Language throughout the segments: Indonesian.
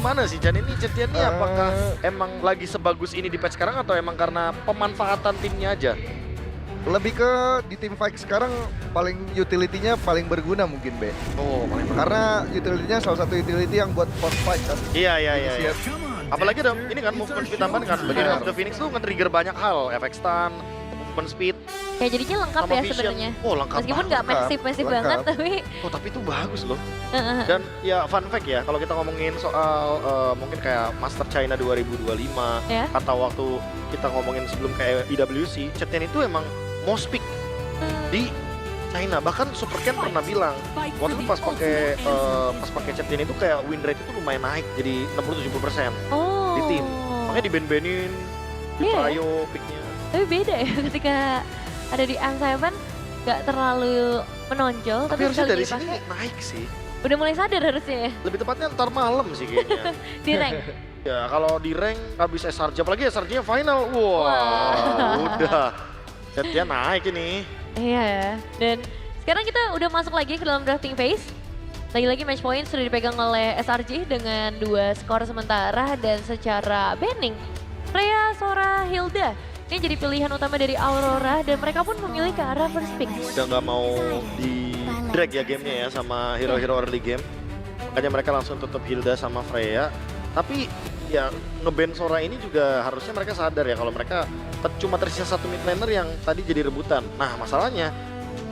gimana sih Chan ini? Cetian ini apakah emang lagi sebagus ini di patch sekarang atau emang karena pemanfaatan timnya aja? Lebih ke di tim fight sekarang paling utility-nya paling berguna mungkin B. Oh, paling Karena utility-nya salah satu utility yang buat force fight kan. Iya. Apalagi ada ini kan movement speed tambahan kan. Bagi of the Phoenix tuh nge-trigger banyak hal, efek stun, movement speed, Kayak jadinya lengkap sama ya vision. sebenarnya. Oh, lengkap Meskipun banget. nggak massive lengkap. banget tapi Oh, tapi itu bagus loh. Dan ya fun fact ya, kalau kita ngomongin soal mungkin kayak Master China 2025 ya. atau waktu kita ngomongin sebelum kayak IWC, Cetian itu emang most pick di China. Bahkan Super Ken pernah bilang waktu itu pas pakai Cetian itu kayak win rate itu lumayan naik jadi 60-70% Oh. di tim. Makanya di-ban-banin di Iya. Prayo picknya. Tapi beda ya ketika ada di M7 nggak terlalu menonjol. Tapi harusnya sekali dari sini dipakai, naik sih. udah mulai sadar harusnya ya Lebih tepatnya ntar malam sih kayaknya. di rank. Ya kalau di rank habis SRJ, apalagi SRJ-nya final. Wah, Wah. udah. Cetian naik ini. Iya ya. Dan sekarang kita udah masuk lagi ke dalam drafting phase. Lagi-lagi match point sudah dipegang oleh SRG dengan 2 skor sementara dan secara banning Freya, Sora, Hilda ini jadi pilihan utama dari Aurora dan mereka pun memilih ke arah first pick. Udah nggak mau di drag ya gamenya ya sama hero-hero early game. Makanya mereka langsung tutup Hilda sama Freya. Tapi ya nge-ban Sora ini juga harusnya mereka sadar ya kalau mereka cuma tersisa satu mid laner yang tadi jadi rebutan. Nah masalahnya,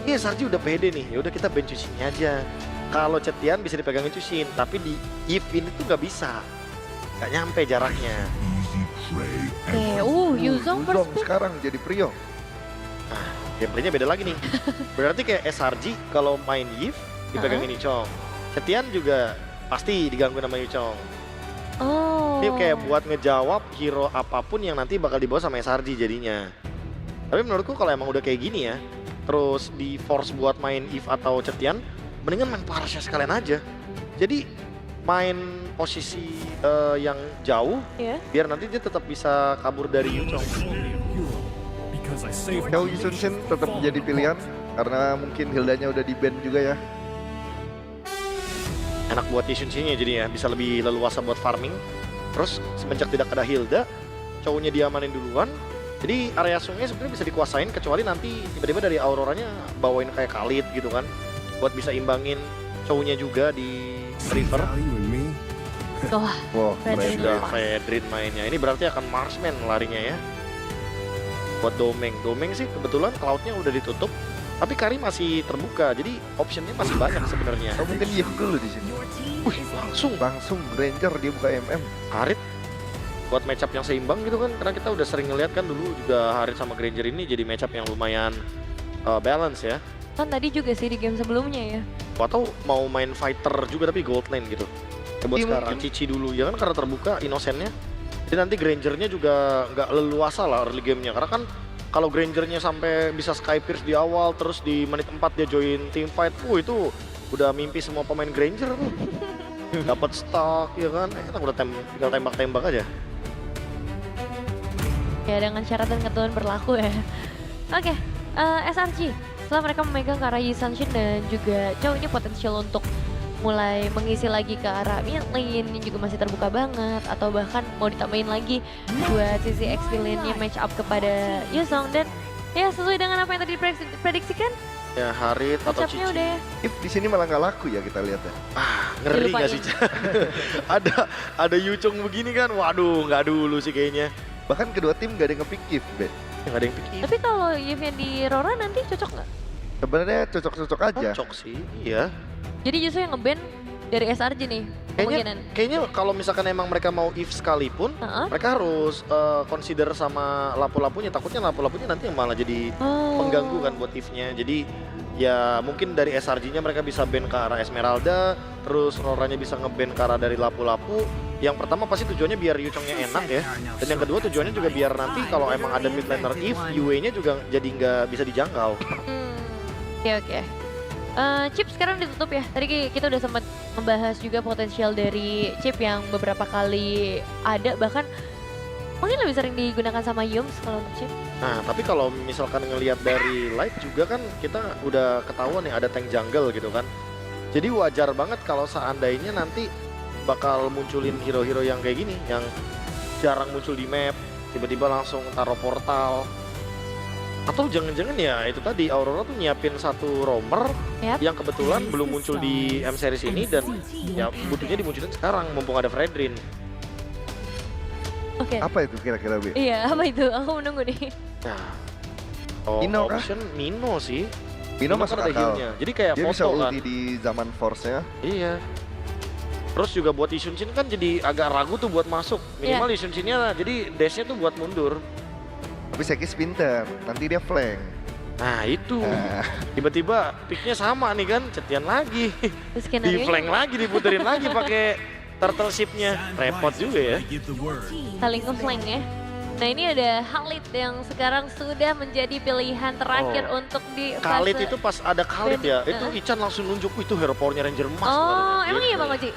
ini SRG udah pede nih, ya udah kita ban Cusin aja. Kalau Cetian bisa dipegangin Cusin, tapi di Yip ini tuh nggak bisa. Nggak nyampe jaraknya. Oke, Yuzong first Yuzong pick. sekarang jadi Prio. Nah, gameplaynya beda lagi nih. Berarti kayak SRG kalau main Yip dipegangin Yuchong. Cetian juga pasti diganggu sama Yuchong. Oh. Ini kayak buat ngejawab hero apapun yang nanti bakal dibawa sama SRG jadinya. Tapi menurutku kalau emang udah kayak gini ya, terus di force buat main Eve atau Cetian, mendingan main Parasnya sekalian aja. Jadi main posisi yang jauh, Ya. biar nanti dia tetap bisa kabur dari Yuchong. Xiao Yusunshin tetap menjadi pilihan karena mungkin Hildanya udah di ban juga ya. Enak buat Yusunshin-nya jadi ya, bisa lebih leluasa buat farming. Terus semenjak tidak ada Hilda, cowoknya diamanin duluan. Jadi area sungai sebenarnya bisa dikuasain kecuali nanti tiba-tiba dari Auroranya bawain kayak Khalid gitu kan. Buat bisa imbangin cowoknya juga di river. Wah, Wah, Fredrin. keren. Udah Fedrin mainnya. Ini berarti akan Marksman larinya ya. Buat Domeng. Domeng sih kebetulan cloud-nya udah ditutup. Tapi Kari masih terbuka, jadi optionnya masih banyak sebenarnya. Oh, mungkin Yip dulu di sini. Wih, langsung Ranger dia buka MM. Harit buat matchup yang seimbang gitu kan. Karena kita udah sering ngeliat kan dulu juga Harit sama Granger ini jadi matchup yang lumayan balance ya. kan tadi juga sih di game sebelumnya ya. Atau mau main fighter juga tapi gold lane gitu. Ya buat Iya, sekarang mungkin. Cici dulu ya kan karena terbuka innocentnya. Jadi nanti Grangernya juga nggak leluasa lah early gamenya karena kan kalau Grangernya sampai bisa Sky Pierce di awal terus di menit 4 dia join team fight, itu udah mimpi semua pemain Granger tuh. Dapat stock ya kan, enak udah tinggal tembak-tembak aja. Ya dengan syarat dan ketentuan berlaku ya. Oke, SRG setelah mereka memegang ke arah Yusunshin dan juga Chow ini potensial untuk mulai mengisi lagi ke arah mid lane ini juga masih terbuka banget atau bahkan mau ditambahin lagi buat sisi XP lane-nya match up kepada Yuzong dan ya sesuai dengan apa yang tadi diprediksikan Ya Harit atau match-up-nya Cici. udah If di sini malah nggak laku ya kita lihat ya. Ngeri nggak Dilupain. sih? ada Yuchong begini kan, waduh nggak dulu sih kayaknya. Bahkan kedua tim gak ada yang nge-pick If, Be. Nggak ada yang pikir. tapi kalau Yves yang di Rora nanti cocok nggak? Sebenarnya cocok-cocok aja. Cocok sih, iya. Jadi justru yang nge-ban dari SRG nih kemungkinan. Kayaknya kalau misalkan emang mereka mau if sekalipun, Heeh. mereka harus consider sama lapu-lapunya. Takutnya lapu-lapunya nanti yang malah jadi Oh. pengganggu kan buat if-nya. Jadi ya mungkin dari SRG-nya mereka bisa ban ke arah Esmeralda, terus Roranya bisa nge-ban ke arah dari lapu-lapu. Yang pertama pasti tujuannya biar Yuchongnya enak ya. Dan yang kedua tujuannya juga biar nanti kalau emang ada mid laner if, UA-nya juga jadi nggak bisa dijangkau. Oke. Chip sekarang ditutup ya. Tadi kita udah sempat membahas juga potensial dari chip yang beberapa kali ada bahkan mungkin lebih sering digunakan sama Yums kalau untuk chip. Nah, tapi kalau misalkan ngelihat dari live juga kan kita udah ketahuan ya ada tank jungle gitu kan. Jadi wajar banget kalau seandainya nanti bakal munculin hero-hero yang kayak gini, yang jarang muncul di map, tiba-tiba langsung taruh portal. Atau jangan-jangan ya itu tadi Aurora tuh nyiapin satu roamer yang kebetulan belum muncul di M series ini dan ya butuhnya dimunculin sekarang mumpung ada Fredrin. Oke. Apa itu kira-kira, Bi? Iya, apa itu? Aku menunggu nih. Nah, Mino kah? option Mino sih. Mino masuk kan ada akal. healnya. Jadi kayak Dia bisa foto kan. ulti di zaman Force-nya. Iya. Terus juga buat Isunshin kan jadi agak ragu tuh buat masuk. Minimal Isunshinnya jadi dash-nya tuh buat mundur. Tapi Sekis pinter, nanti dia flank. Nah itu, Nah, tiba-tiba picknya sama nih kan, cetian lagi. Terus Di skenario flank lagi, diputerin lagi pakai turtle ship-nya. Repot juga ya. saling nge-flank ya. Nah ini ada Khalid yang sekarang sudah menjadi pilihan terakhir untuk di fase... Khalid itu pas ada Khalid ya, Bandit, itu Ican langsung nunjuk, itu hero powernya Ranger emas. Oh, katanya. emang iya Gitu. Bang Oji?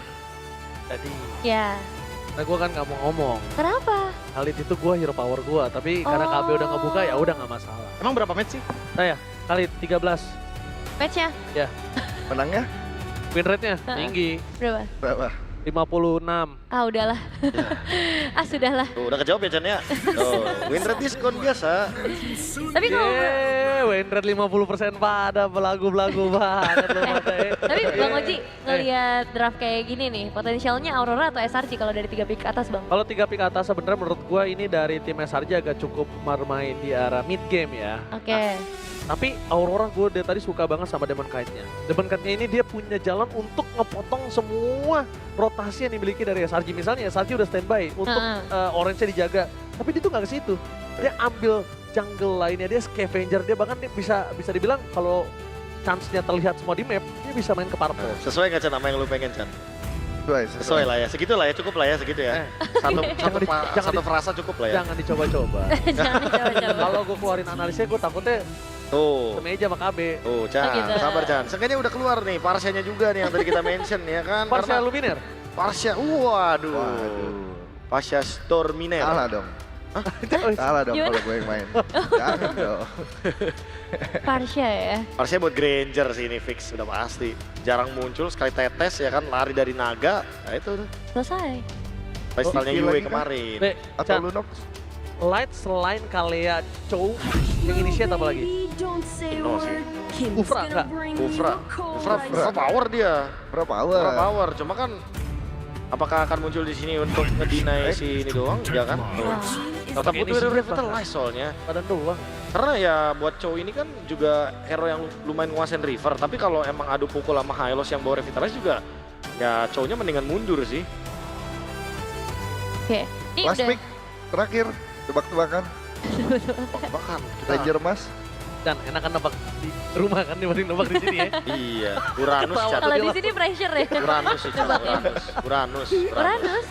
Jadi, Ya, nah gue kan nggak mau ngomong. kenapa? Khalid itu gue hero power gue, tapi karena KB udah ngebuka ya udah nggak masalah. Emang berapa match sih? Saya Khalid 13, Match-nya menangnya win rate-nya Heeh. tinggi berapa? berapa? 56. Ah udahlah. Ah sudahlah. Tuh, udah kejawab ya Chan ya. Oh, win rate diskon biasa. Tapi kalau Win rate 50% pada belagu-belagu banget lu mata tapi Bang Oji ngelihat draft kayak gini nih, potensialnya Aurora atau SRG kalau dari 3 pick ke atas Bang? Kalau 3 pick atas sebenarnya menurut gue ini dari tim SRJ agak cukup bermain di arah mid game ya. Oke. Tapi Aurora gue dari tadi suka banget sama Demon Knight-nya. Demon Knight-nya ini dia punya jalan untuk ngepotong semua rotasi yang dimiliki dari SRJ. Misalnya SRJ udah standby untuk orange-nya dijaga. Tapi dia tuh nggak ke situ. Dia ambil jungle lainnya, dia scavenger, dia bahkan dia bisa dibilang kalau chance-nya terlihat semua di map, dia bisa main ke purple. Sesuai nggak Chan apa yang lu pengen Chan? Sesuai. Sesuai lah ya, segitu lah ya, cukup lah ya segitu ya. Satu frasa cukup lah ya. Jangan dicoba-coba. Jangan coba-coba. Kalau gue keluarin analisnya, gue takutnya Tuh. semeja sama KB. Tuh, Chan, Oh, gitu. sabar Chan. Seenggaknya udah keluar nih, Parsia-nya juga nih yang tadi kita mention ya kan. Parsia Karena Luminer. Parsia, waduh. Waduh. Parsia Storminer. Kalah dong. Kalah dong Gimana? kalau gue yang main. Jangan dong. Parsia ya. Parsia buat Granger sih ini fix, udah pasti. Jarang muncul, sekali tetes ya kan, lari dari naga. Nah itu tuh, Selesai. playstyle-nya Iki Yue lagi kan? kemarin. Nek, Atau Chan, Lunox. Light selain Kalea Chow, yang initiate apa lagi? No sih. Ufra enggak? Ufra power dia. Berapa Ufra hour? power, cuma kan apakah akan muncul di sini untuk ngedinai si ini doang? Ya kan? Wah. Tetap Pakai butuh inisiatif revitalize soalnya. Badan doang. Karena ya buat Chow ini kan juga hero yang lumayan nguasain river, tapi kalau emang adu pukul sama Hylos yang bawa revitalize juga ya Chow-nya mendingan mundur sih. Oke. Ini Last udah pick terakhir tebak-tebakan Bahkan kita Ranger Mas. Dan enakan nebak di rumah kan dibanding nebak di sini ya. iya, Uranus Ketawa. Chan. kalau di sini pressure ya. Uranus sih Chan, Nebak ya. Uranus. Uranus.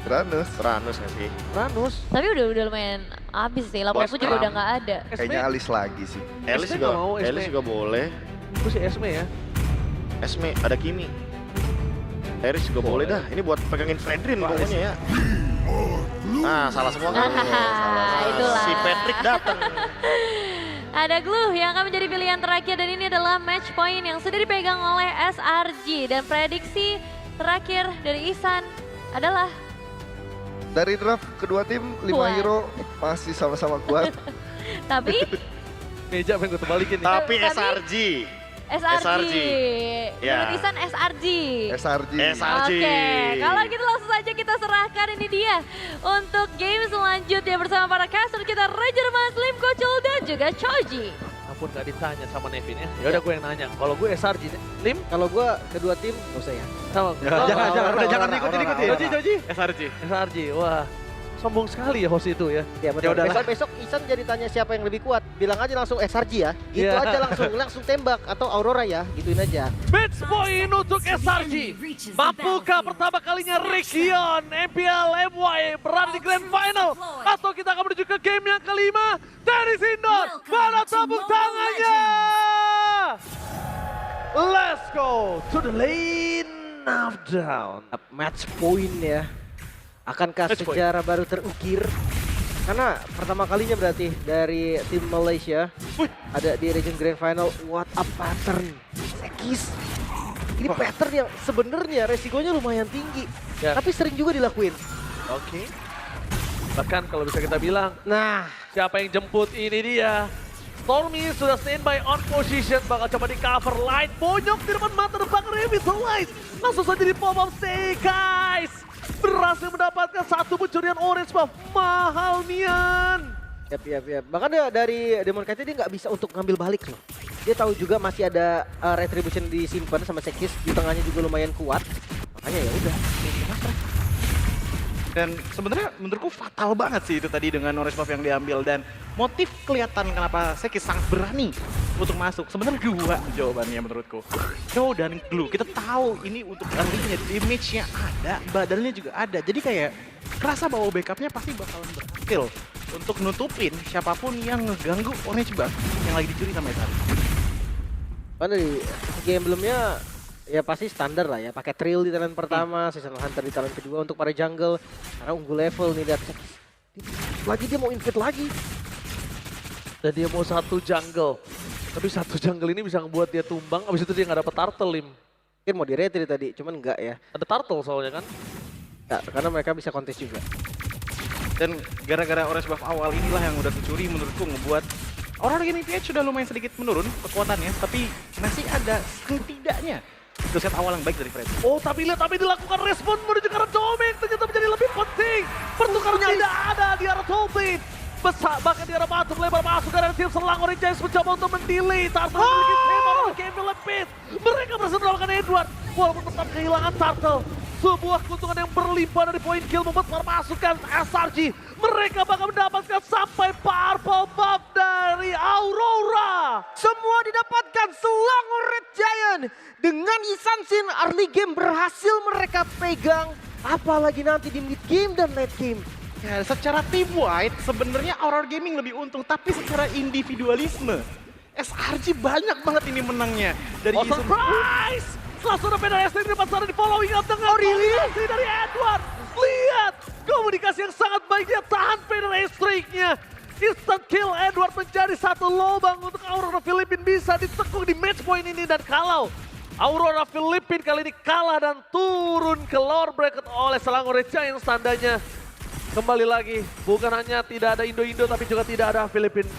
Ranus. Uranus nggak sih? Ranus. Tapi udah lumayan habis sih. Lampu juga udah nggak ada. Kayaknya alis lagi sih. Elis Esme juga, nggak mau, Esme. Elis juga boleh. Itu si Esme ya. Esme, ada Kimi. Eris juga boleh dah. Ini buat pegangin Fredrin pokoknya ya. Nah, salah semua kan? Hahaha, itulah. Si Patrick datang. Ada Glue yang akan menjadi pilihan terakhir dan ini adalah match point yang sudah dipegang oleh SRG dan prediksi terakhir dari Ihsan adalah Dari draft kedua tim, 5 Kuat. hero masih sama-sama kuat. tapi Meja pengen gue terbalikin nih. Tapi Tapi- SRG. SRG. Ya. Menurut Ihsan SRG. SRG. SRG. Oke, kalau gitu langsung saja kita serahkan ini dia untuk game selanjutnya bersama para caster kita Ranger Mas, Lim Kocul dan juga Choji. Ampun gak ditanya sama Nevin ya. Ya udah gue yang nanya. Kalau gue SRG deh. Lim Kalau gua kedua tim nggak usah ya. sama. Jangan ikutin. Joji. SRG. SRG. Wah. Sombong sekali ya host itu ya. Ya Ya udahlah. besok Isan jadi tanya siapa yang lebih kuat. Bilang aja langsung SRG ya. Gitu Iya. aja langsung tembak atau Aurora ya. Gituin aja. Match point untuk SRG. Mampukah pertama kalinya Region MPL MY berada di Grand Final? Atau kita akan menuju ke game yang kelima? Dari Sindor, mana tepuk tangannya? Let's go to the lane of down. Match point ya. Akankah Match point. sejarah baru terukir? Karena pertama kalinya berarti dari tim Malaysia Wih. ada di Region Grand Final. What a pattern. Sekis Ini pattern yang sebenarnya resikonya lumayan tinggi. Ya. Tapi sering juga dilakuin. Oke. Bahkan kalau bisa kita bilang, Nah, siapa yang jemput ini dia. Stormy sudah standby on position, bakal coba di cover light. Bonyok di depan mata depan revitalize. Langsung saja di pop up stay guys. Berhasil mendapatkan satu pencurian orange buff. Mahal Mian. Yap. Bahkan dari Demon Knight dia nggak bisa untuk ngambil balik loh. Dia tahu juga masih ada retribution disimpan sama Sekis, di tengahnya juga lumayan kuat. Makanya ya udah. Dan sebenarnya menurutku fatal banget sih itu tadi dengan orange buff yang diambil, dan motif kelihatan kenapa Sekis sangat berani untuk masuk. Sebenarnya dua jawabannya menurutku. Joe dan Glue. Kita tahu ini untuk early-nya, damage-nya ada, badannya juga ada. Jadi kayak kerasa bahwa backupnya pasti bakalan berhasil untuk nutupin siapapun yang ngeganggu orange buff yang lagi dicuri sama Esar. Karena di game sebelumnya ya pasti standar lah ya, pakai Trill di talent pertama, Seasonal Hunter di talent kedua untuk para jungle. Karena unggul level nih, lihat lagi dia mau invade lagi. Dan dia mau satu jungle. Tapi satu jungle ini bisa ngebuat dia tumbang, abis itu dia nggak dapet turtle Lim. Mungkin mau di retreat tadi, cuman enggak ya. Ada turtle soalnya kan. Enggak, karena mereka bisa kontes juga. Dan gara-gara orange buff awal inilah yang udah dicuri menurutku ngebuat Aurora Gaming PH sudah lumayan sedikit menurun kekuatannya, tapi masih ada setidaknya itu set awal yang baik dari Fred. Oh tapi lihat, tapi dilakukan respon menuju ke arah Dominic, ternyata menjadi lebih penting. Pertukaran tidak ada di arah Tolbit. Besar bahkan di arah batu melebar masuk ke arah tim selang. Orange Giants mencoba untuk mendelay. Turtle memiliki tema oleh game lebih. Mereka berhasil mendapatkan Edward walaupun tetap kehilangan Turtle. Sebuah keuntungan yang berlimpah dari poin kill membuat para pasukan SRG. Mereka bakal mendapatkan sampai purple buff dari Aurora. Semua didapatkan Selangor Red Giant. Dengan Isansin early game berhasil mereka pegang. Apalagi nanti di mid game dan late game. Ya, secara team wide sebenarnya Aurora Gaming lebih untung, tapi secara individualisme SRG banyak banget ini menangnya dari Oh surprise! Langsung ada pedal ST di depan sana, di following up dengan komunikasi dari Edward. Lihat, komunikasi yang sangat baik, dia tahan pedal streak-nya. Instant kill Edward menjadi satu lubang untuk Aurora Philippines bisa ditekuk di match point ini. Dan kalau Aurora Philippines kali ini kalah dan turun ke lower bracket oleh Selangor Red Giants, tandanya kembali lagi bukan hanya tidak ada Indo-Indo tapi juga tidak ada Philippines.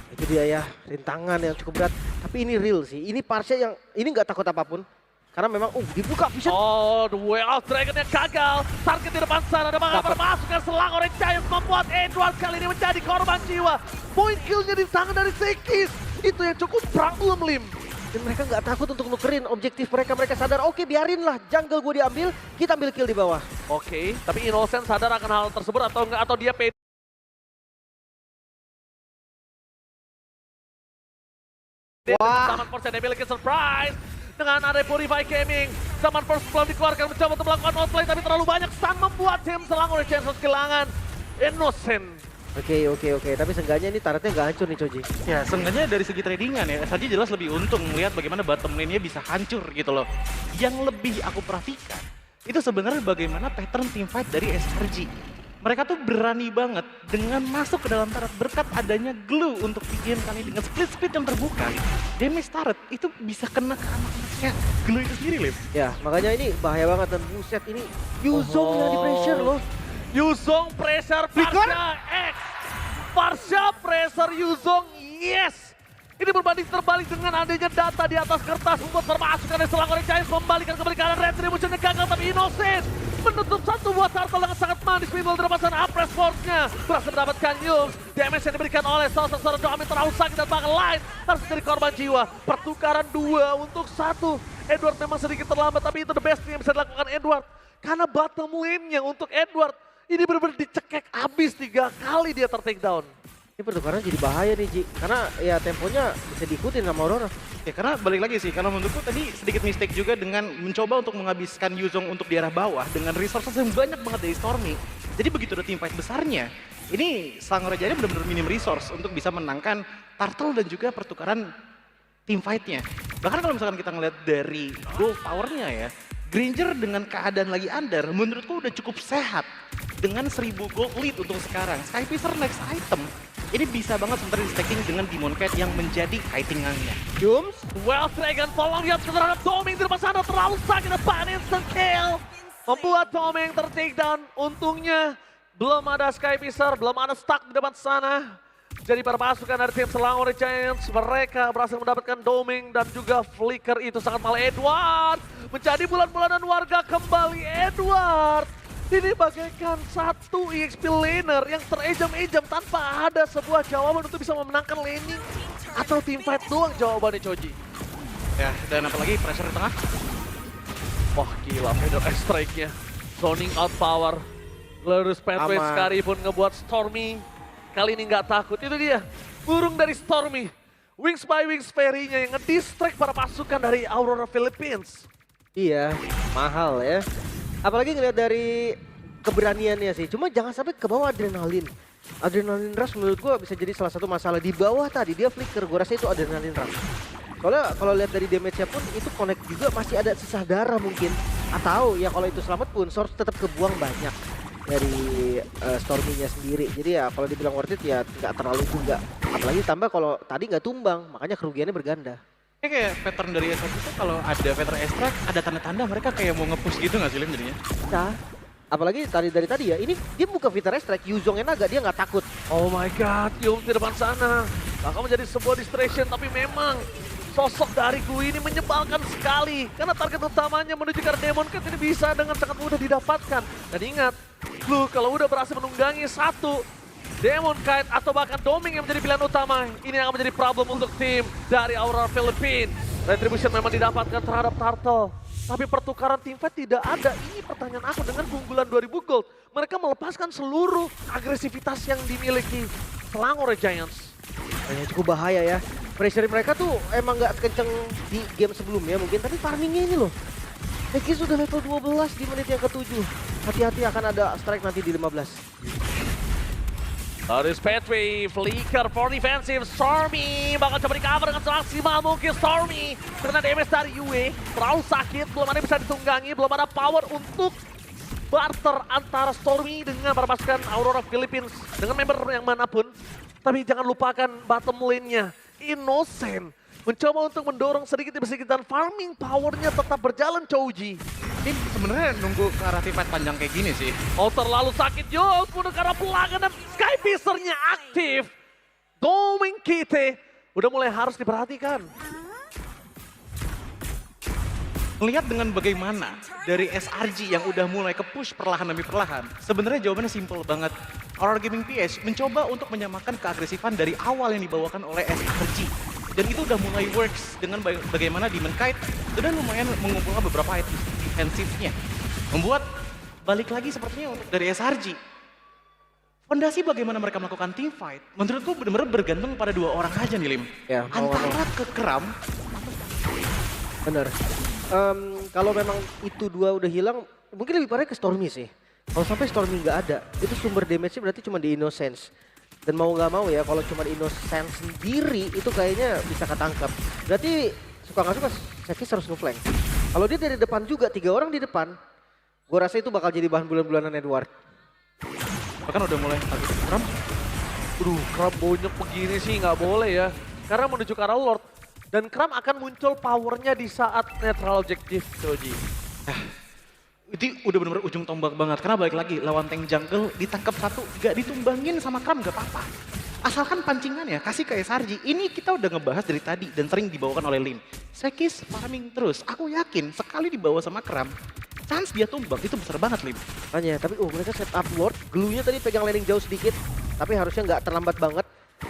Itu dia ya, rintangan yang cukup berat. Tapi ini real sih, ini Parsha yang ini nggak takut apapun. Karena memang, dibuka bisa. Oh, the way out dragon yang gagal. Target di depan sana, ada bakal masukkan Selangor Red Giants membuat Edward kali ini menjadi korban jiwa. Point killnya di tangan dari Sekis. Itu yang cukup problem, Lim. Dan mereka nggak takut untuk nukerin objektif mereka. Mereka sadar, oke biarinlah jungle gue diambil, kita ambil kill di bawah. Oke, tapi Innocent sadar akan hal tersebut atau enggak, atau dia pede. Wah. Zaman Force yang memiliki surprise dengan ada Purify Gaming. Zaman Force belum dikeluarkan, mencoba untuk melakukan outplay tapi terlalu banyak sang membuat tim Selangor Red Giants kehilangan Innocent. Oke. Tapi seenggaknya ini turretnya nggak hancur nih Choji. Ya, seenggaknya dari segi tradingan ya, SRG jelas lebih untung melihat bagaimana bottom lane-nya bisa hancur gitu loh. Yang lebih aku perhatikan, itu sebenarnya bagaimana pattern team fight dari SRG. Mereka tuh berani banget dengan masuk ke dalam turret berkat adanya Glue untuk di game kali dengan split yang terbuka. Damage turret itu bisa kena ke anak-anaknya Glue itu sendiri, Liv. Ya, makanya ini bahaya banget dan buset ini Yuzong yang di pressure loh. Yuzong pressure Parsha X. Parsha pressure Yuzong, yes. Ini berbanding terbalik dengan adanya data di atas kertas membuat permasukan dari Selangor Giants membalikan kembali ke arah retribution yang gagal, tapi Innocent menutup satu buah turtle dengan sangat manis. Minimal dari pasangan Apres Force-nya berhasil mendapatkan Yums. Damage yang diberikan oleh salah satu Domin terlalu sakit dan bahkan lain harus menjadi korban jiwa. Pertukaran 2 untuk 1. Edward memang sedikit terlambat, tapi itu the best yang bisa dilakukan Edward. Karena bottom lane-nya untuk Edward ini benar-benar dicekek abis 3 kali dia ter-take down. Ini pertukaran jadi bahaya nih Ji, karena ya temponya bisa diikutin sama Aurora. Ya karena balik lagi sih, kalau menurutku tadi sedikit mistake juga dengan mencoba untuk menghabiskan Yuzong untuk di arah bawah dengan resources yang banyak banget dari Stormy. Jadi begitu ada team fight besarnya, ini Selangor Red Giants benar-benar minim resource untuk bisa menangkan Turtle dan juga pertukaran team fight-nya. Bahkan kalau misalkan kita ngeliat dari gold power-nya ya, Granger dengan keadaan lagi under menurutku udah cukup sehat dengan 1000 gold lead untuk sekarang. Skyfisher next item ini bisa banget sebenarnya di stacking dengan Demon Knight yang menjadi kitingannya. Jums, Well Dragon tolong lihat terhadap Doming di depan sana terlalu sakit depan instant kill. Membuat Doming ter-take down. Untungnya belum ada Sky Pisar, belum ada stuck di depan sana. Jadi para pasukan dari tim Selangor Giants, mereka berhasil mendapatkan Doming dan juga flicker itu sangat malah Edward. Menjadi bulan-bulanan warga kembali Edward. Ini bagaikan satu EXP laner yang terejam-ejam tanpa ada sebuah jawaban untuk bisa memenangkan laning. Atau teamfight doang jawabannya Choji. Ya, dan apalagi pressure di tengah. Wah gila, Feather Strike-nya. Zoning out power. Glorious Pathway Aman. sekalipun ngebuat Stormy. Kali ini nggak takut, itu dia. Burung dari Stormy. Wings by Wings Fairy-nya yang nge-distract para pasukan dari Aurora Philippines. iya, mahal ya. Apalagi ngeliat dari keberaniannya sih. Cuma jangan sampai ke bawah adrenalin. Adrenalin rush menurut gua bisa jadi salah satu masalah. Di bawah tadi dia flicker, gua rasa itu adrenalin rush. Soalnya kalau lihat dari damage-nya pun itu connect juga masih ada sisa darah mungkin. Atau ya kalau itu selamat pun Source tetap kebuang banyak dari Stormy-nya sendiri. Jadi ya kalau dibilang worth it ya nggak terlalu juga. Apalagi tambah kalau tadi nggak tumbang, makanya kerugiannya berganda. Ini kayak pattern dari SRG itu kalau ada Feather Extract, ada tanda-tanda mereka kayak mau nge-push gitu nggak sih Lim jadinya? Nah, apalagi dari tadi ya, ini dia buka Vita Strike, Yuzongnya naga, dia nggak takut. Oh my god, Yum di depan sana. Bakal menjadi sebuah distraction, tapi memang sosok dari Glue ini menyebalkan sekali. Karena target utamanya menuju ke Demon Knight ini bisa dengan sangat mudah didapatkan. Dan ingat, Glue kalau udah berhasil menunggangi satu Demon Knight atau bahkan Doming yang menjadi pilihan utama, ini akan menjadi problem untuk tim dari Aurora Philippines. Retribution memang didapatkan terhadap Turtle. Tapi pertukaran teamfight tidak ada. Ini pertanyaan aku dengan keunggulan 2000 gold. Mereka melepaskan seluruh agresivitas yang dimiliki Selangor Giants. Kayaknya cukup bahaya ya. Pressure mereka tuh emang nggak kenceng di game sebelumnya mungkin, tapi farmingnya ini loh. Eki sudah level 12 di menit yang ke-7. Hati-hati akan ada strike nanti di 15. Harus Pathway, flicker for defensive, Stormy bakal coba di-cover dengan semaksimal mungkin Stormy. Karena damage dari Yue, terlalu sakit, belum ada yang bisa ditunggangi, belum ada power untuk barter antara Stormy dengan para pasukan Aurora Philippines. Dengan member yang manapun, tapi jangan lupakan bottom lane-nya, Innocent. Mencoba untuk mendorong sedikit demi sedikit dan farming powernya tetap berjalan Choji. Ini sebenarnya nunggu ke arah teamfight panjang kayak gini sih. Oh terlalu sakit Yos, udah karena pelanggan dan Sky Piercer-nya aktif. Doming Kite udah mulai harus diperhatikan. Melihat dengan bagaimana dari SRG yang udah mulai ke-push perlahan demi perlahan, sebenarnya jawabannya simple banget. Aurora Gaming PH mencoba untuk menyamakan keagresifan dari awal yang dibawakan oleh SRG. Dan itu udah mulai works dengan bagaimana Demon Knight sudah lumayan mengumpulkan beberapa item defensifnya. Membuat balik lagi sepertinya untuk dari SRG. Fondasi bagaimana mereka melakukan team fight, menurutku benar-benar bergantung pada dua orang aja nih Lim. Ya, Antara ke Kram, Bener. Kalau memang itu dua udah hilang, mungkin lebih parah ke Stormy sih. Kalau sampai Stormy nggak ada, itu sumber damage-nya berarti cuma di Innocence. Dan mau nggak mau ya, kalau cuma Innocence sendiri itu kayaknya bisa ketangkap. Berarti suka nggak suka, Sekis harus nge-flank. Kalau dia dari depan juga, 3 orang di depan, gue rasa itu bakal jadi bahan bulan-bulanan Edward. bahkan udah mulai target Kram. Kram bonyok begini sih nggak boleh ya. Karena menuju ke arah Lord. Dan Kram akan muncul powernya di saat netral objektif, Choji. Itu udah bener-bener ujung tombak banget, karena balik lagi lawan tank jungle ditangkap satu, gak ditumbangin sama Kram gak apa-apa. Asalkan pancingannya kasih ke SRG, ini kita udah ngebahas dari tadi dan sering dibawakan oleh Lim. Sekis farming terus, aku yakin sekali dibawa sama Kram, chance dia tumbang itu besar banget Lim. Makanya, tapi mereka set up Lord, glue-nya tadi pegang landing jauh sedikit, tapi harusnya nggak terlambat banget.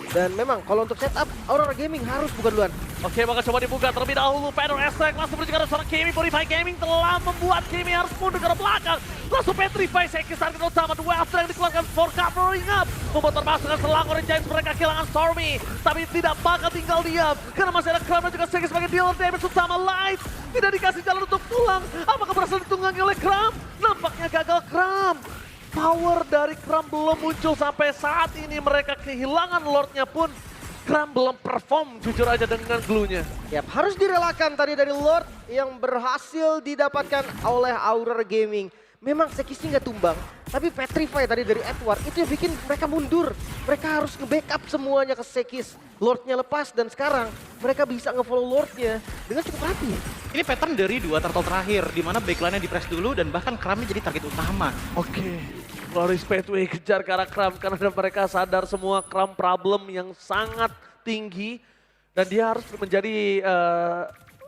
Dan memang kalau untuk setup, Aurora Gaming harus buka duluan. Oke, bakal coba dibuka terlebih dahulu. Pedro Esek langsung menuju ke arah seorang Kimi. Purify Gaming telah membuat Kimi harus mundur ke arah belakang. Langsung Petrify Sekis target utama. Dua Astra yang dikeluarkan for covering up. Membuat terpasukan Selangor Giants mereka kehilangan Stormy. Tapi tidak bakal tinggal diam. Karena masih ada Kram dan juga Sekis sebagai dealer damage utama Light. Tidak dikasih jalan untuk pulang. Apakah berhasil ditunggangi oleh Kram? Nampaknya gagal Kram. Power dari Kram belum muncul sampai saat ini. Mereka kehilangan Lordnya pun Kram belum perform jujur aja dengan glue-nya. Yap, harus direlakan tadi dari Lord yang berhasil didapatkan oleh Aurora Gaming. memang Sekisnya nggak tumbang, tapi Petrify tadi dari Edward itu yang bikin mereka mundur. Mereka harus nge-backup semuanya ke Sekis. Lordnya lepas dan sekarang mereka bisa nge-follow Lordnya dengan cukup rapi. Ini pattern dari 2 turtle terakhir, di mana backline-nya di-press dulu dan bahkan Kramnya jadi target utama. Oke, Glory Speedway kejar ke arah Kram karena mereka sadar semua Kram problem yang sangat tinggi dan dia harus menjadi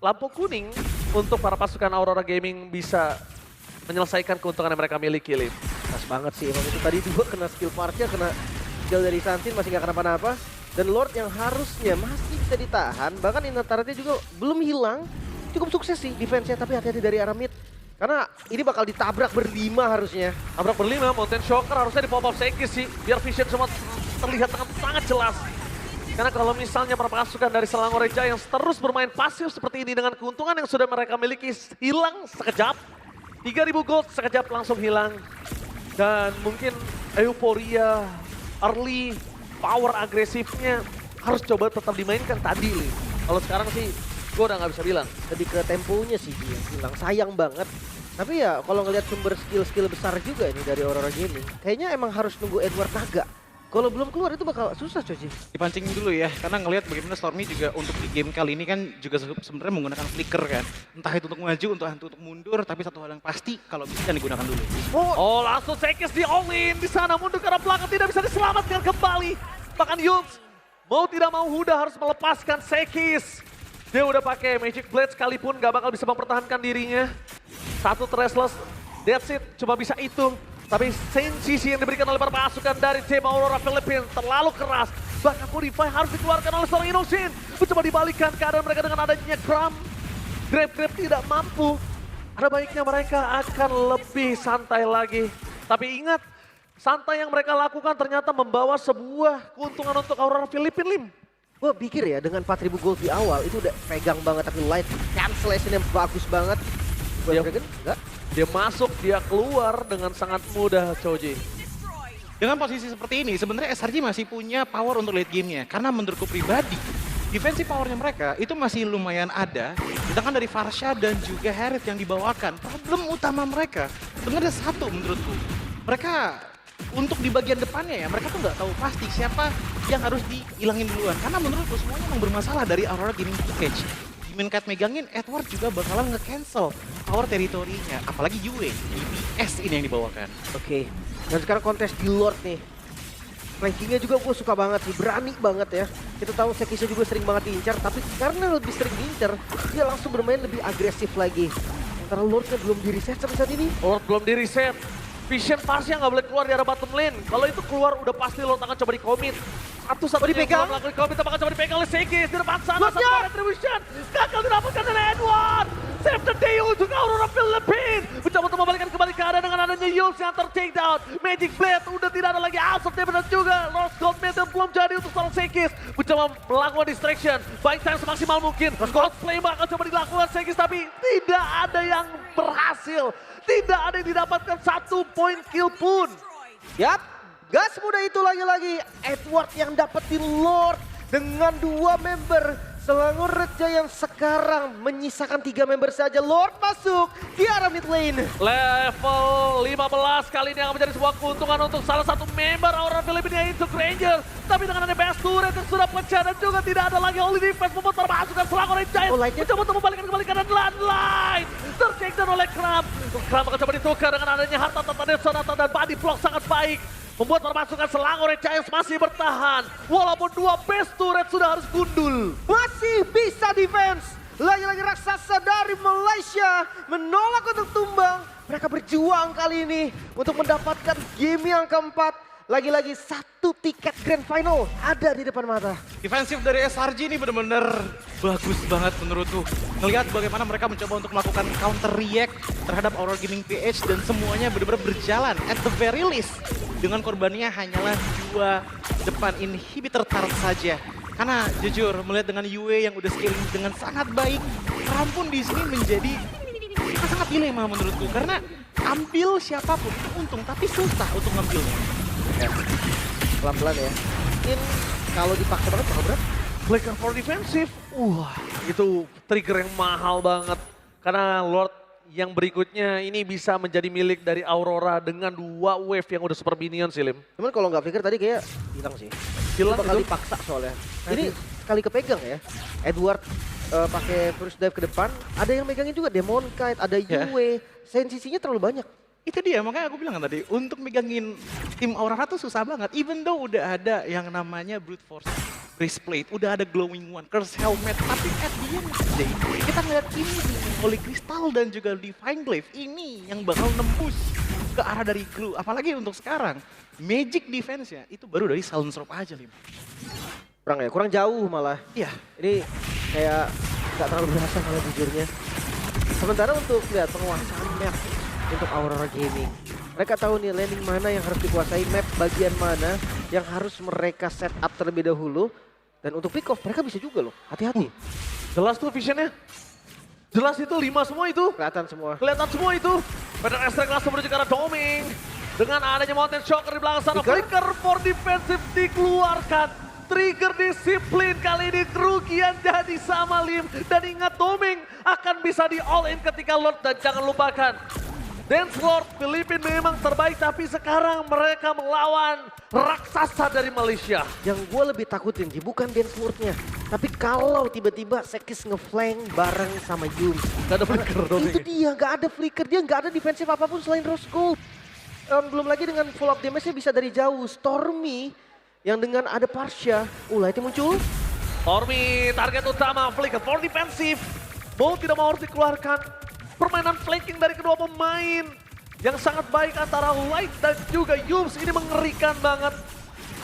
lampu kuning untuk para pasukan Aurora Gaming bisa menyelesaikan keuntungan yang mereka miliki, Lim. Pas banget sih emang itu tadi dua kena skill parknya, kena skill dari Santin masih nggak kenapa-napa. Dan Lord yang harusnya masih bisa ditahan, bahkan Inataratnya juga belum hilang. Cukup sukses sih defense-nya, tapi hati-hati dari arah mid. Karena ini bakal ditabrak berlima harusnya. Tabrak berlima, Mountain Shocker harusnya di pop-up Sekis sih, biar vision semua terlihat sangat jelas. Karena kalau misalnya para pasukan dari Selangor Giants terus bermain pasif seperti ini dengan keuntungan yang sudah mereka miliki hilang sekejap. 3.000 gold sekejap langsung hilang. Dan mungkin euforia, early, power agresifnya harus coba tetap dimainkan tadi, Lim. Kalau sekarang sih gue udah nggak bisa bilang. Lebih ke temponya sih dia hilang, sayang banget. Tapi ya kalau ngelihat sumber skill-skill besar juga ini dari Aurora Gaming, kayaknya emang harus nunggu Edward Naga. Kalau belum keluar itu bakal susah, Coci. Dipancing dulu ya, karena ngelihat bagaimana Stormy juga untuk di game kali ini kan juga sebenarnya menggunakan flicker kan. Entah itu untuk maju, untuk mundur, tapi satu hal yang pasti kalau bisa jangan digunakan dulu. Oh, langsung Sekis di all-in di sana, mundur ke arah belakang, tidak bisa diselamatkan kembali. Bahkan Yuls mau tidak mau Huda harus melepaskan Sekis. Dia udah pakai Magic Blade sekalipun gak bakal bisa mempertahankan dirinya. Satu Trestless, that's it, cuma bisa itu. Tapi sensisi yang diberikan oleh para pasukan dari tim Aurora Philippines terlalu keras. Bahkan Purify harus dikeluarkan oleh seorang Innocent. Mencoba dibalikan keadaan mereka dengan adanya Kram. Grab tidak mampu. Ada baiknya mereka akan lebih santai lagi. Tapi ingat, santai yang mereka lakukan ternyata membawa sebuah keuntungan untuk Aurora Philippines, Lim. Gue pikir ya dengan 4.000 gold di awal itu udah pegang banget, tapi light cancellation yang bagus banget. Buat Dragon, enggak? Dia masuk, dia keluar dengan sangat mudah, Choji. Dengan posisi seperti ini, sebenarnya SRG masih punya power untuk late game-nya. Karena menurutku pribadi, defensive power-nya mereka itu masih lumayan ada. Sedangkan dari Farsha dan juga Harith yang dibawakan. Problem utama mereka sebenarnya satu menurutku. Mereka untuk di bagian depannya ya, mereka tuh nggak tahu pasti siapa yang harus dihilangin duluan. Karena menurutku semuanya memang bermasalah dari Aurora Gaming package. Kite megangin, Edward juga bakalan nge-cancel power teritorinya. Apalagi Yue, DPS ini yang dibawakan. Oke, dan sekarang kontes di Lord nih. Flankingnya juga gue suka banget sih, berani banget ya. Kita tahu Sekisnya juga sering banget diincar, tapi karena lebih sering diincar, dia langsung bermain lebih agresif lagi. Sementara Lordnya belum di-reset sampai saat ini. Lord belum di-reset. Vision Farsha nggak boleh keluar di arah bottom lane. Kalau itu keluar udah pasti Lord akan coba di-commit. Satu-satunya dipegang. yang melakukan commit bakal coba dipegang oleh Sekis. Di depan sana, satu retribution. Gagal didapatkan oleh Edward. Save the day untuk Aurora Philippines. Mencoba untuk membalikan kembali keadaan dengan adanya Yules yang ter-take down. Magic Blade udah tidak ada lagi Assault Damage juga. Lost Gold Medal belum jadi untuk seorang Sekis. Mencoba melakukan distraction. Baik time semaksimal mungkin. Cosplay bakal coba dilakukan Sekis tapi tidak ada yang berhasil. Tidak ada yang didapatkan 1 point kill pun. Yap, gak semudah itu lagi-lagi. Edward yang dapetin Lord dengan 2 member Selangor Reja yang sekarang menyisakan 3 member saja. Lord masuk di arah mid lane. Level 15 kali ini akan menjadi sebuah keuntungan untuk salah satu member Aurora Filipina yaitu Granger. Tapi dengan ada best turret yang sudah pecah dan juga tidak ada lagi holy defense membuat para pasukan Selangor Giants mencoba untuk membalikan kembali keadaan landline. Ter-take down oleh Kram. Kram akan coba ditukar dengan adanya harta tata sonata dan body block sangat baik. Membuat para pasukan Selangor Giants masih bertahan. Walaupun 2 best turret sudah harus gundul. Masih bisa defense. Lagi-lagi raksasa dari Malaysia menolak untuk tumbang. Mereka berjuang kali ini untuk mendapatkan game yang keempat. Lagi-lagi 1 tiket Grand Final ada di depan mata. Defensif dari SRG ini benar-benar bagus banget menurutku. Ngelihat bagaimana mereka mencoba untuk melakukan counter react terhadap Aurora Gaming PH dan semuanya benar-benar berjalan at the very least. Dengan korbannya hanyalah 2 depan inhibitor turret saja. Karena jujur melihat dengan Yue yang udah scaling dengan sangat baik, Kram pun di sini menjadi sangat dilema menurutku. Karena ambil siapapun itu untung, tapi susah untuk ngambilnya. Pelan-pelan ya. Mungkin kalau dipaksa banget bakal berat. Black for defensive, itu trigger yang mahal banget. Karena Lord yang berikutnya ini bisa menjadi milik dari Aurora dengan 2 wave yang udah super minion sih, Lim. Cuman kalau nggak flicker tadi kayak hilang sih. Hilang Bakal itu. dipaksa soalnya. Ini sekali kepegang ya. Edward pakai first dive ke depan, ada yang megangin juga Demon Kite, ada Yue. Sensisinya terlalu banyak. Itu dia, makanya aku bilang kan tadi, untuk megangin tim Aurora tuh susah banget. Even though udah ada yang namanya Brute Force Breastplate, udah ada Glowing One, Curse Helmet, tapi at the end of the day, kita ngeliat ini di Holy Crystal dan juga Divine Glaive, ini yang bakal nembus ke arah dari Glue. Apalagi untuk sekarang, Magic Defense-nya itu baru dari Silence Rope aja, Lim. Kurang jauh malah. Iya. Ini kayak nggak terlalu berasa kalau jujurnya. Sementara untuk lihat penguasaan map untuk Aurora Gaming. Mereka tahu nih landing mana yang harus dikuasai, map bagian mana yang harus mereka set up terlebih dahulu. Dan untuk pick off mereka bisa juga loh, hati-hati. Jelas tuh visionnya. Jelas itu 5 semua itu. Kelihatan semua. Kelihatan semua itu. Pedang Extra Class menuju ke arah Doming. Dengan adanya Mountain Shocker di belakang sana. Flicker for defensive dikeluarkan. Trigger disiplin kali ini kerugian jadi sama Lim. Dan ingat Doming akan bisa di all in ketika Lord, dan jangan lupakan. Dance Lord Filipin memang terbaik, tapi sekarang mereka melawan raksasa dari Malaysia. Yang gue lebih takutin Ji, bukan dance ward-nya. Tapi kalau tiba-tiba Sekis ngeflank bareng sama Yum. Gak ada flicker Doming. Itu dia, gak ada flicker, dia gak ada defensif apapun selain Rose Gold. Belum lagi dengan full up damage-nya bisa dari jauh. Stormy yang dengan ada Parsha, Light muncul. Stormy target utama, flicker for defensive. Mau tidak mau harus dikeluarkan. Permainan flanking dari kedua pemain yang sangat baik antara Light dan juga Yums, ini mengerikan banget.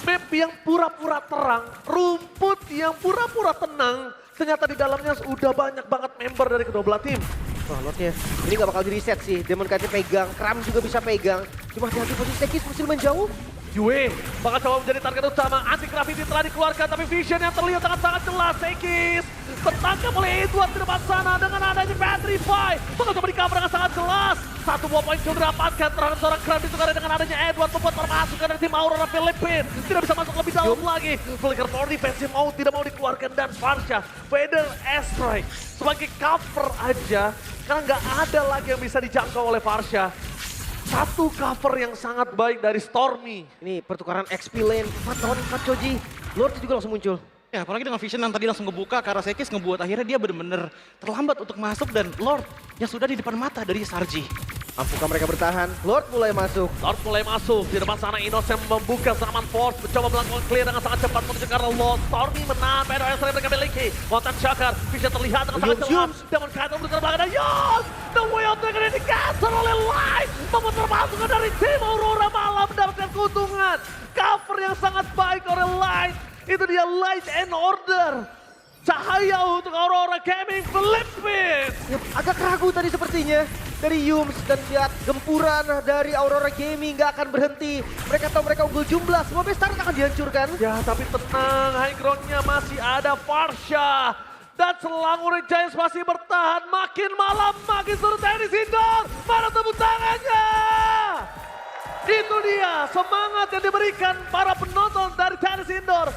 Map yang pura-pura terang, rumput yang pura-pura tenang, ternyata di dalamnya sudah banyak banget member dari kedua belah tim. Wah, Lordnya ini gak bakal di reset sih. Demon Kite pegang, Kram juga bisa pegang. Cuma hati-hati posisi Sekis masih menjauh. Yue bakal coba menjadi target utama. Anti-gravity telah dikeluarkan, tapi vision yang terlihat sangat jelas. Sekis tertangkap oleh Edward di depan sana dengan adanya Petrify. Bakal coba di-cover dengan sangat jelas. 1 buah poin sudah didapatkan terhadap seorang Kram ditukar dengan adanya Edward. Membuat permasukan dari tim Aurora Filipin tidak bisa masuk lebih dalam lagi. Flicker for defensive mau tidak mau dikeluarkan, dan Farsha Feather Airstrike sebagai cover aja. Karena nggak ada lagi yang bisa dijangkau oleh Farsha. Satu cover yang sangat baik dari Stormy. Ini pertukaran XP lane, 4 lawan 4 Choji. Lord juga langsung muncul. Ya, apalagi dengan vision yang tadi langsung ngebuka ke arah Sekis, ngebuat akhirnya dia benar-benar terlambat untuk masuk, dan Lord yang sudah di depan mata dari Sarji. Mampukah mereka bertahan? Lord mulai masuk. Lord mulai masuk, di depan sana Innocent membuka serangan force, mencoba melakukan clear dengan sangat cepat menuju ke arah Lord. Stormy menahan Pedro yang sering mereka miliki. Mountain Shocker bisa terlihat dengan sangat jelas. Demon Kite menuju ke belakang, dan Yos! The way out dengan ini dikasar oleh Light. Membuat permasukan dari tim Aurora malah mendapatkan keuntungan. Cover yang sangat baik oleh Light. Itu dia Light and Order. Cahaya untuk Aurora Gaming Philippines. Ya, agak ragu tadi sepertinya dari Yums, dan lihat gempuran dari Aurora Gaming gak akan berhenti. Mereka tahu mereka unggul jumlah, semua base turret akan dihancurkan. Ya, tapi tenang, high ground-nya masih ada Farsha. Dan Selangor Giants masih bertahan, makin malam makin seru tenis indoor. Mana tepuk tangannya? Itu dia semangat yang diberikan para penonton dari tenis indoor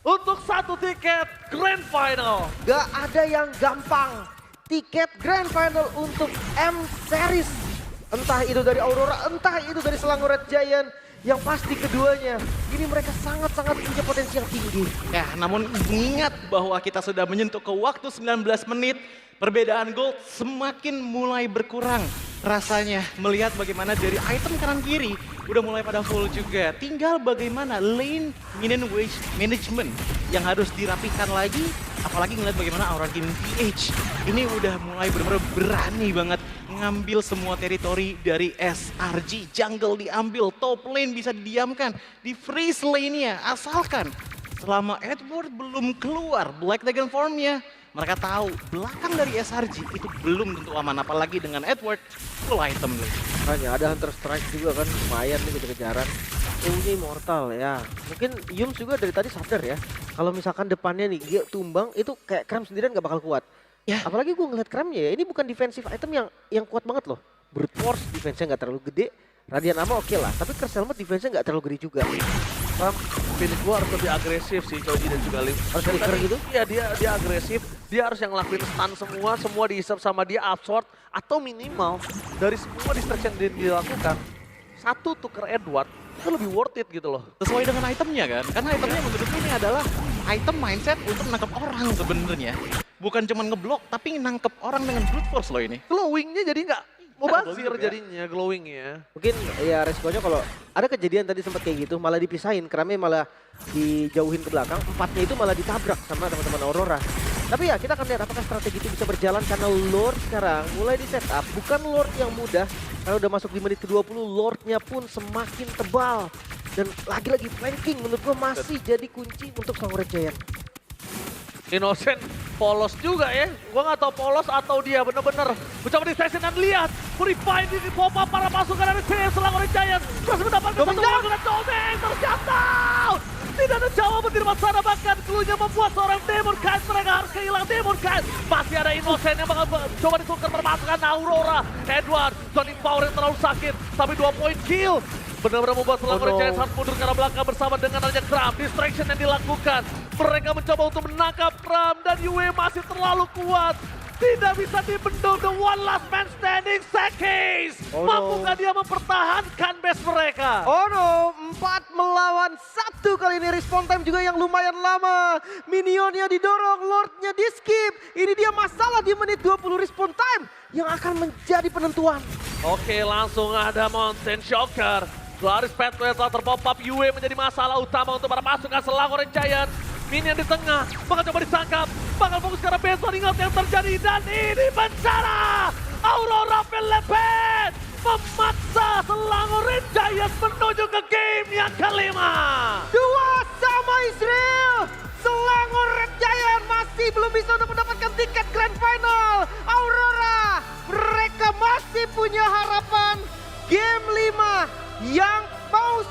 untuk 1 tiket Grand Final. Gak ada yang gampang. Tiket Grand Final untuk M-Series. Entah itu dari Aurora, entah itu dari Selangor Red Giant. Yang pasti keduanya, ini mereka sangat-sangat punya potensi yang tinggi. Ya, namun ingat bahwa kita sudah menyentuh ke waktu 19 menit. Perbedaan gold semakin mulai berkurang rasanya. Melihat bagaimana dari item kanan kiri udah mulai pada full juga. Tinggal bagaimana lane minion wage management yang harus dirapikan lagi. Apalagi ngeliat bagaimana Aurora Gaming PH ini udah mulai benar-benar berani banget ngambil semua teritori dari SRG. Jungle diambil, top lane bisa didiamkan, di freeze lane-nya. Asalkan selama Edward belum keluar Black Dragon form-nya, mereka tahu belakang dari SRG itu belum tentu aman. Apalagi dengan Edward full item nih. Hanya ada Hunter Strike juga kan, lumayan nih kejar-kejaran. Ini Immortal ya. Mungkin Yums juga dari tadi sadar ya. Kalau misalkan depannya nih dia tumbang, itu kayak Kram sendirian gak bakal kuat. Ya. Apalagi gue ngeliat Kramnya ya, ini bukan defensive item yang kuat banget loh. Brute Force defense-nya gak terlalu gede. Radiant Armor oke lah, tapi Curse Helmet defense-nya gak terlalu gede juga. Kram Feeling gue harus lebih agresif sih Choji dan juga Lim. Harus flicker gitu? Iya dia agresif, dia harus yang ngelakuin stun semua dihisap sama dia absorb. Atau minimal dari semua distraction yang dilakukan, satu tuker Edward itu lebih worth it gitu loh. Sesuai dengan itemnya kan, karena itemnya menurutku ini adalah item mindset untuk nangkep orang sebenarnya. Bukan cuma ngeblok, tapi nangkep orang dengan brute force loh ini. Glowingnya jadi nggak mubazir glowing ya. jadinya, glowingnya. Mungkin ya resikonya kalau ada kejadian tadi sempat kayak gitu, malah dipisahin, Krame malah dijauhin ke belakang, empatnya itu malah ditabrak sama teman-teman Aurora. Tapi ya kita akan lihat apakah strategi itu bisa berjalan karena Lord sekarang mulai di setup. Bukan Lord yang mudah, karena udah masuk di menit ke-20, Lordnya pun semakin tebal. Dan lagi-lagi flanking menurut gua masih jadi kunci untuk Samurai Giant. Innocent polos juga ya. Gua nggak tahu polos atau dia bener-bener mencoba distraction dan lihat Purify di pop up para pasukan dari CS Selangor Giant berhasil mendapatkan satu gol dengan Domeng terjatuh. Tidak ada jawaban di sana, bahkan cluenya membuat seorang Demon Knight mereka harus kehilangan Demon Knight. Masih ada Innocent yang bakal coba ditukar permasukan Aurora. Edward, Sonic Power yang terlalu sakit, tapi 2 poin kill. Benar-benar membuat Selangor Giants harus mundur ke arah belakang bersama dengan adanya Kram. Distraction yang dilakukan. Mereka mencoba untuk menangkap Kram dan Yue masih terlalu kuat. Tidak bisa dibendung, the one last man standing, Sekis. Oh no. Mampukah dia mempertahankan base mereka? Oh no, 4 melawan 1 kali ini respawn time juga yang lumayan lama. Minionnya didorong, Lordnya di skip. Ini dia masalah di menit 20 respawn time yang akan menjadi penentuan. Oke, langsung ada Mountain Shocker. Laris Pathway telah terpop up, Yue menjadi masalah utama untuk para pasukan Selangor Giant. Minion di tengah, bakal coba disangkap, bakal fokus ke arah Benson, ingat yang terjadi, dan ini bencana! Aurora Philippines memaksa Selangor Giants menuju ke game yang kelima. 2 sama Israel. Selangor Giant masih belum bisa untuk mendapatkan tiket Grand Final. Aurora, mereka masih punya harapan game 5 yang mau